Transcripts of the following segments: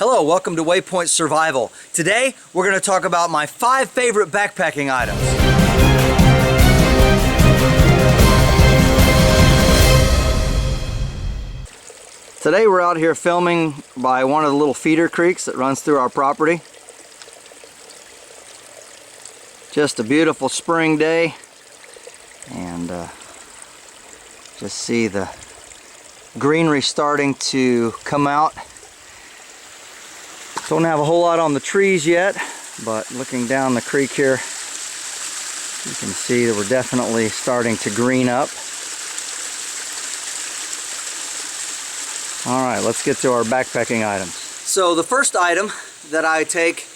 Hello, welcome to Waypoint Survival. Today, we're going to talk about my 5 favorite backpacking items. Today we're out here filming by one of the little feeder creeks that runs through our property. Just a beautiful spring day, and just see the greenery starting to come out. Don't have a whole lot on the trees yet, but looking down the creek here, you can see that we're definitely starting to green up. Alright, let's get to our backpacking items. So the first item that I take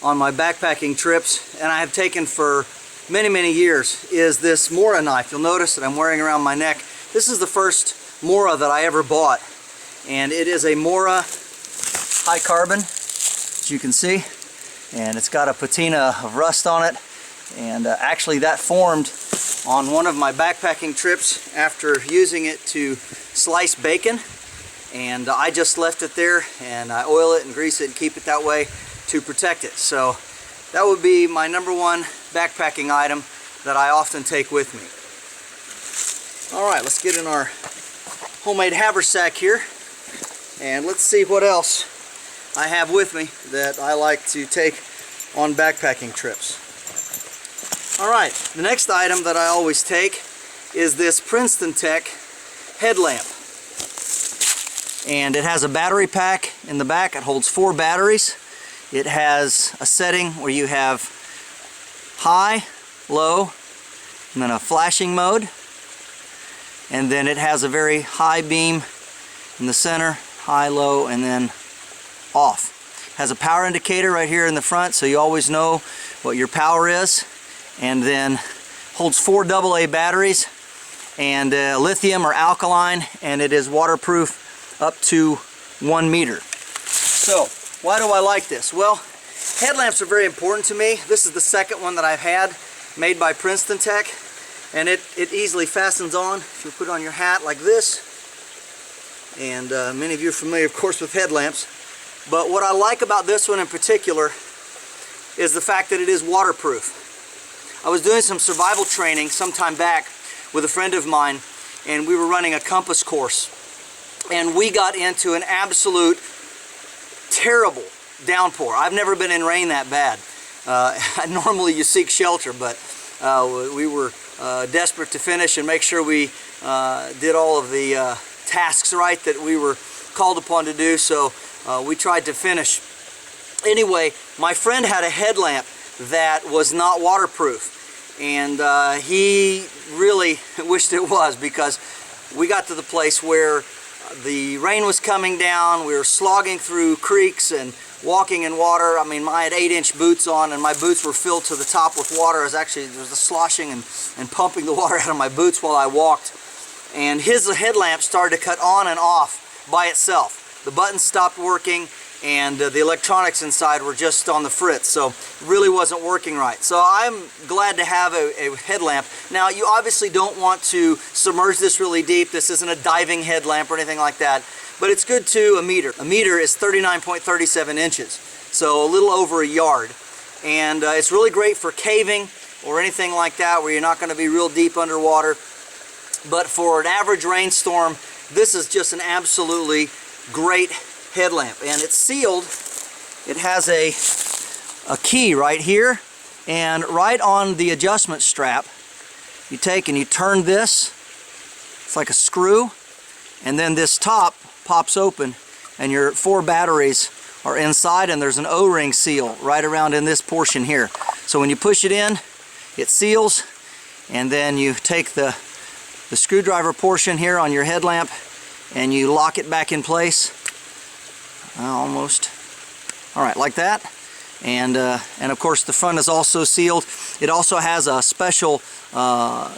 on my backpacking trips, and I have taken for many years, is this Mora knife. You'll notice that I'm wearing around my neck. This is the first Mora that I ever bought, and it is a Mora high carbon, as you can see, and it's got a patina of rust on it, and actually that formed on one of my backpacking trips after using it to slice bacon, and I just left it there, and I oil it and grease it and keep it that way to protect it. So that would be my #1 backpacking item that I often take with me. Alright, let's get in our homemade haversack here, and let's see what else I have with me that I like to take on backpacking trips. Alright, the next item that I always take is this Princeton Tech headlamp. And it has a battery pack in the back. It holds 4 batteries. It has a setting where you have high, low, and then a flashing mode. And then it has a very high beam in the center, high, low, and then off. It has a power indicator right here in the front, so you always know what your power is. And then holds 4 AA batteries and lithium or alkaline, and it is waterproof up to 1 meter. So why do I like this? Well, headlamps are very important to me. This is the second one that I've had, made by Princeton Tech, and it easily fastens on if you put on your hat like this. And many of you are familiar, of course, with headlamps. But what I like about this one in particular is the fact that it is waterproof. I was doing some survival training some time back with a friend of mine, and we were running a compass course. And we got into an absolute terrible downpour. I've never been in rain that bad. Normally you seek shelter, but we were desperate to finish and make sure we did all of the tasks right that we were called upon to do, so we tried to finish. Anyway, my friend had a headlamp that was not waterproof, and he really wished it was, because we got to the place where the rain was coming down, we were slogging through creeks and walking in water. I mean, I had 8-inch boots on, and my boots were filled to the top with water. There was the sloshing and pumping the water out of my boots while I walked. And his headlamp started to cut on and off by itself. The buttons stopped working, and the electronics inside were just on the fritz, so it really wasn't working right. So I'm glad to have a headlamp. Now, you obviously don't want to submerge this really deep. This isn't a diving headlamp or anything like that, but it's good to a meter. A meter is 39.37 inches, so a little over a yard. And it's really great for caving or anything like that where you're not going to be real deep underwater. But for an average rainstorm, this is just an absolutely great headlamp, and it's sealed. It has a key right here, and right on the adjustment strap you take and you turn this. It's like a screw, and then this top pops open, and your 4 batteries are inside, and there's an O-ring seal right around in this portion here. So when you push it in, it seals, and then you take the screwdriver portion here on your headlamp and you lock it back in place. Almost. Alright, like that. And of course the front is also sealed. It also has a special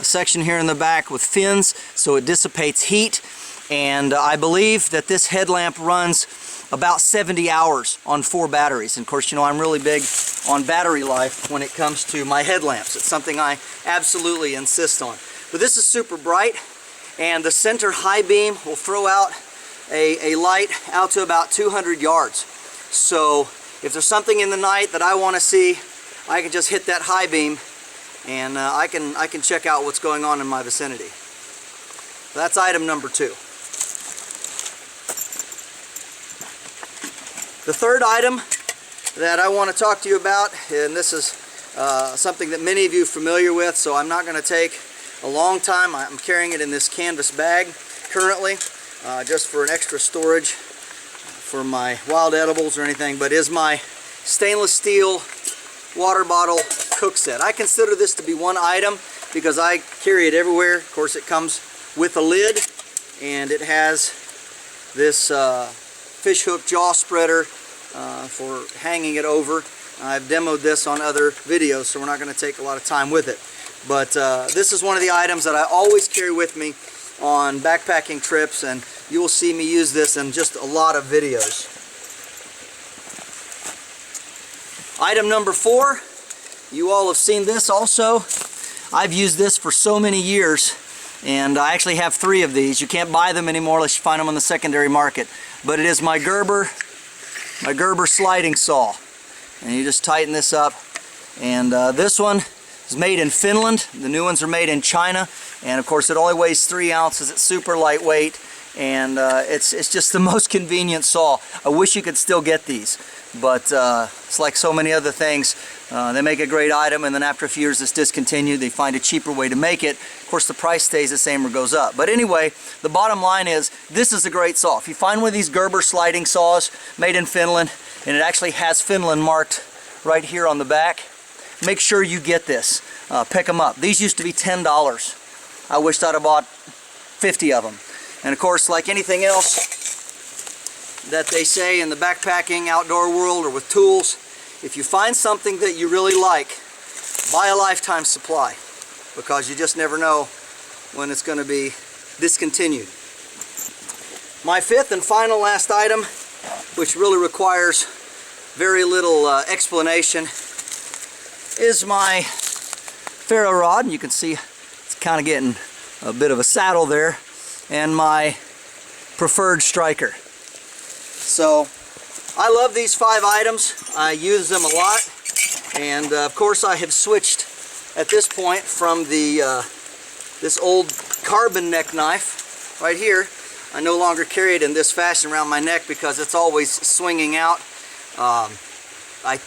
section here in the back with fins, so it dissipates heat. And I believe that this headlamp runs about 70 hours on 4 batteries. And of course, you know, I'm really big on battery life when it comes to my headlamps. It's something I absolutely insist on. But this is super bright, and the center high beam will throw out a light out to about 200 yards. So if there's something in the night that I want to see, I can just hit that high beam and I can check out what's going on in my vicinity. That's item number 2. The third item that I want to talk to you about, and this is something that many of you are familiar with, so I'm not going to take a long time. I'm carrying it in this canvas bag currently, just for an extra storage for my wild edibles or anything, but is my stainless steel water bottle cook set. I consider this to be one item because I carry it everywhere. Of course, it comes with a lid, and it has this fish hook jaw spreader for hanging it over. I've demoed this on other videos, so we're not going to take a lot of time with it. But this is one of the items that I always carry with me on backpacking trips, and you will see me use this in just a lot of videos. Item number 4, you all have seen this also. I've used this for so many years, and I actually have 3 of these. You can't buy them anymore unless you find them on the secondary market. But it is my Gerber sliding saw. And you just tighten this up. And this one is made in Finland. The new ones are made in China. And of course it only weighs 3 ounces. It's super lightweight. And it's just the most convenient saw. I wish you could still get these. But it's like so many other things. They make a great item, and then after a few years it's discontinued. They find a cheaper way to make it. Of course the price stays the same or goes up. But anyway, the bottom line is this is a great saw. If you find one of these Gerber sliding saws made in Finland, and it actually has Finland marked right here on the back, make sure you get this. Pick them up. These used to be $10. I wished I'd have bought 50 of them. And of course, like anything else that they say in the backpacking outdoor world or with tools, if you find something that you really like, buy a lifetime supply, because you just never know when it's going to be discontinued. My 5th and final last item, which really requires very little explanation, is my ferro rod. And you can see it's kind of getting a bit of a saddle there, and my preferred striker. So I love these 5 items. I use them a lot, and of course I have switched at this point from the this old carbon neck knife right here. I no longer carry it in this fashion around my neck because it's always swinging out. I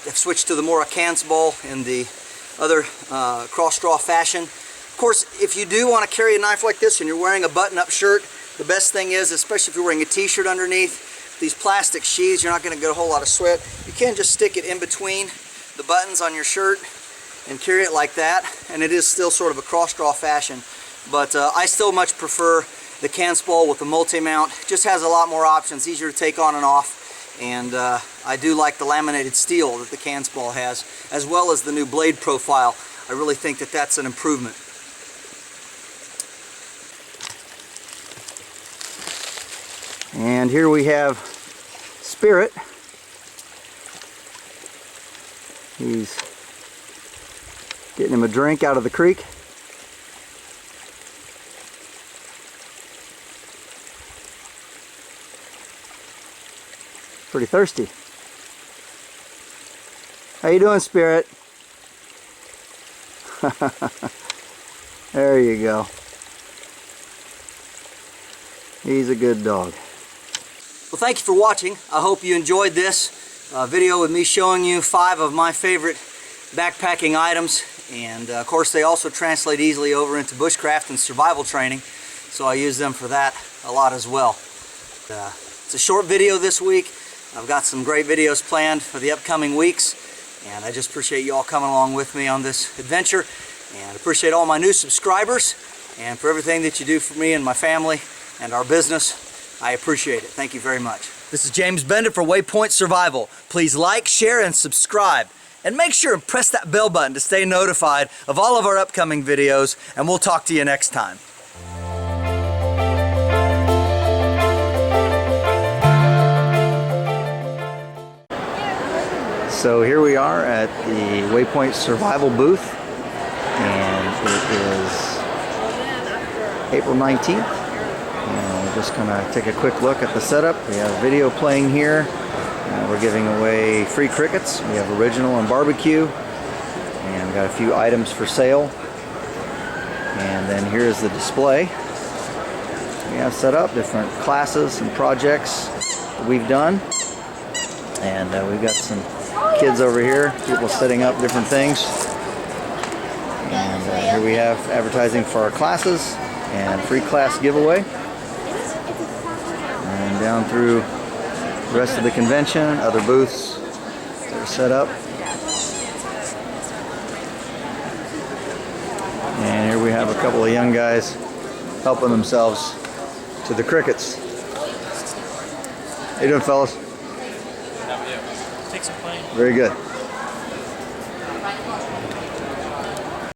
have switched to the more Can's ball in the other cross straw fashion. Of course, if you do want to carry a knife like this and you're wearing a button-up shirt, the best thing is, especially if you're wearing a t-shirt underneath, these plastic sheaths, you're not going to get a whole lot of sweat. You can just stick it in between the buttons on your shirt and carry it like that, and it is still sort of a cross straw fashion. But I still much prefer the Can's ball with the multi-mount. It just has a lot more options, easier to take on and off, and I do like the laminated steel that the Can's ball has, as well as the new blade profile. I really think that that's an improvement. And here we have Spirit. He's getting him a drink out of the creek. Pretty thirsty. How you doing, Spirit? There you go. He's a good dog. Well, thank you for watching. I hope you enjoyed this video with me showing you 5 of my favorite backpacking items. And of course they also translate easily over into bushcraft and survival training, so I use them for that a lot as well. It's a short video this week. I've got some great videos planned for the upcoming weeks, and I just appreciate you all coming along with me on this adventure, and appreciate all my new subscribers and for everything that you do for me and my family and our business. I appreciate it. Thank you very much. This is James Bender for Waypoint Survival. Please like, share, and subscribe. And make sure and press that bell button to stay notified of all of our upcoming videos, and we'll talk to you next time. So here we are at the Waypoint Survival booth, and it is April 19th. And we're just going to take a quick look at the setup. We have video playing here. We're giving away free crickets. We have original and barbecue, and we got a few items for sale. And then here's the display. We have set up different classes and projects that we've done, and we've got some kids over here, people setting up different things. And here we have advertising for our classes and free class giveaway. And down through the rest of the convention, other booths that are set up. And here we have a couple of young guys helping themselves to the crickets. How you doing, fellas? Take some plane. Very good.